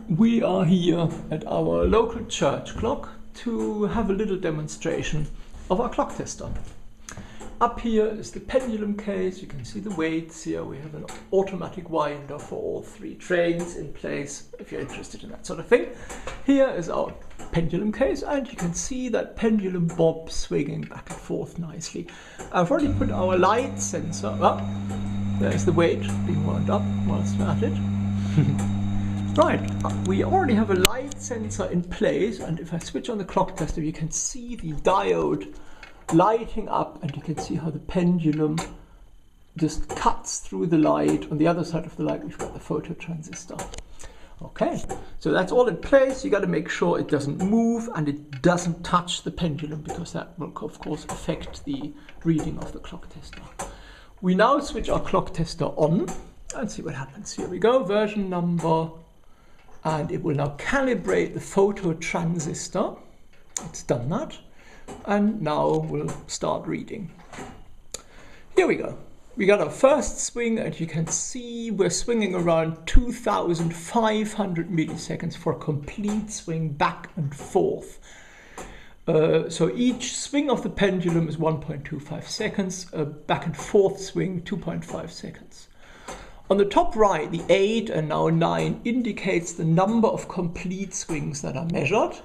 We are here at our local church clock to have a little demonstration of our clock tester. Up here is the pendulum case. You can see the weights here. We have an automatic winder for all three trains in place if you're interested in that sort of thing. Here is our pendulum case, and you can see that pendulum bob swinging back and forth nicely. I've already put our light sensor up. There's the weight being wound up whilst we're at it. Right, we already have a light sensor in place, and if I switch on the clock tester you can see the diode lighting up, and you can see how the pendulum just cuts through the light. On the other side of the light we've got the photo transistor. Okay, so that's all in place. You got to make sure it doesn't move and it doesn't touch the pendulum, because that will of course affect the reading of the clock tester. We now switch our clock tester on and see what happens. Here we go, version number, and it will now calibrate the photo transistor. It's done that, and now we'll start reading. Here we go. We got our first swing, and you can see we're swinging around 2,500 milliseconds for a complete swing back and forth. So each swing of the pendulum is 1.25 seconds, a back and forth swing 2.5 seconds. On the top right, the 8 and now 9 indicates the number of complete swings that are measured.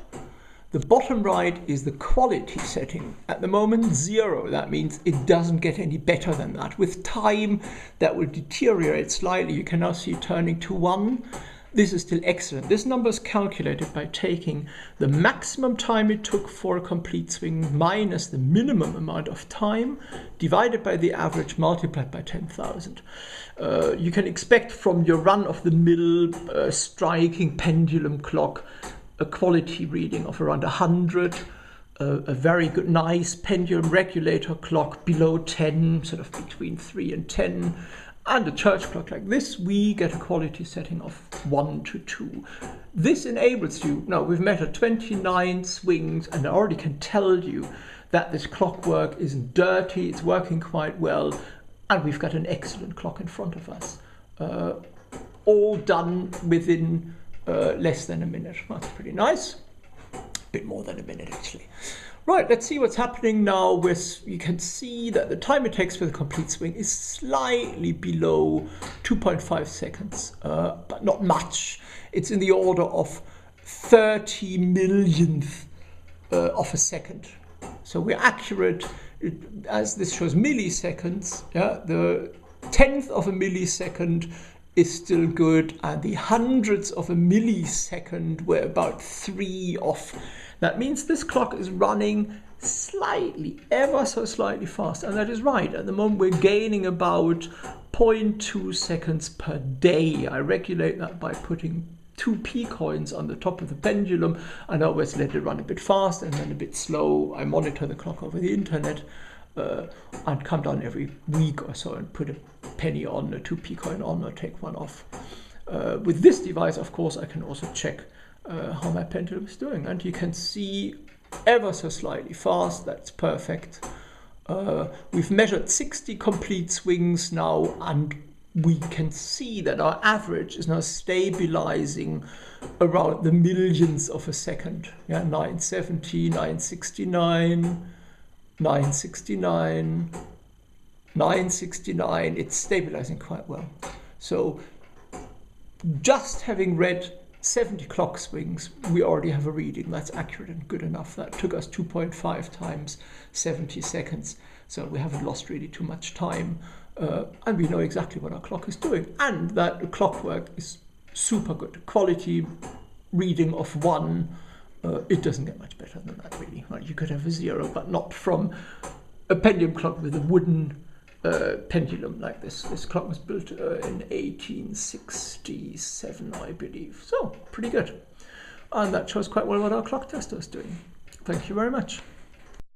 The bottom right is the quality setting. At the moment, 0. That means it doesn't get any better than that. With time, that will deteriorate slightly. You can now see it turning to 1. This is still excellent. This number is calculated by taking the maximum time it took for a complete swing minus the minimum amount of time divided by the average multiplied by 10,000. You can expect from your run-of-the-mill striking pendulum clock a quality reading of around 100, a very good, nice pendulum regulator clock below 10, sort of between 3 and 10. And a church clock like this, we get a quality setting of 1 to 2. This enables you, now we've measured 29 swings, and I already can tell you that this clockwork isn't dirty, it's working quite well, and we've got an excellent clock in front of us. All done within less than a minute. That's pretty nice. A bit more than a minute actually. Right, let's see what's happening now. You can see that the time it takes for the complete swing is slightly below 2.5 seconds, but not much. It's in the order of 30 millionth of a second. So we're accurate, as this shows milliseconds. Yeah, the 10th of a millisecond is still good, and the hundredths of a millisecond were about 3 off. That means this clock is running slightly, ever so slightly fast, and that is right. At the moment we're gaining about 0.2 seconds per day. I regulate that by putting 2 P coins on the top of the pendulum, and I always let it run a bit fast and then a bit slow. I monitor the clock over the internet and come down every week or so and put a penny on, a 2 P coin on, or take one off. With this device, of course, I can also check how my pendulum is doing, and you can see ever so slightly fast. That's perfect. We've measured 60 complete swings now, and we can see that our average is now stabilizing around the millions of a second. Yeah, 970, 969, 969, 969. It's stabilizing quite well. So just having read 70 clock swings, we already have a reading that's accurate and good enough. That took us 2.5 times 70 seconds, so we haven't lost really too much time, and we know exactly what our clock is doing, and that the clockwork is super good. Quality reading of 1, it doesn't get much better than that really. Well, you could have a 0, but not from a pendulum clock with a wooden pendulum like this. This clock was built in 1867, I believe. So, pretty good. And that shows quite well what our clock tester is doing. Thank you very much.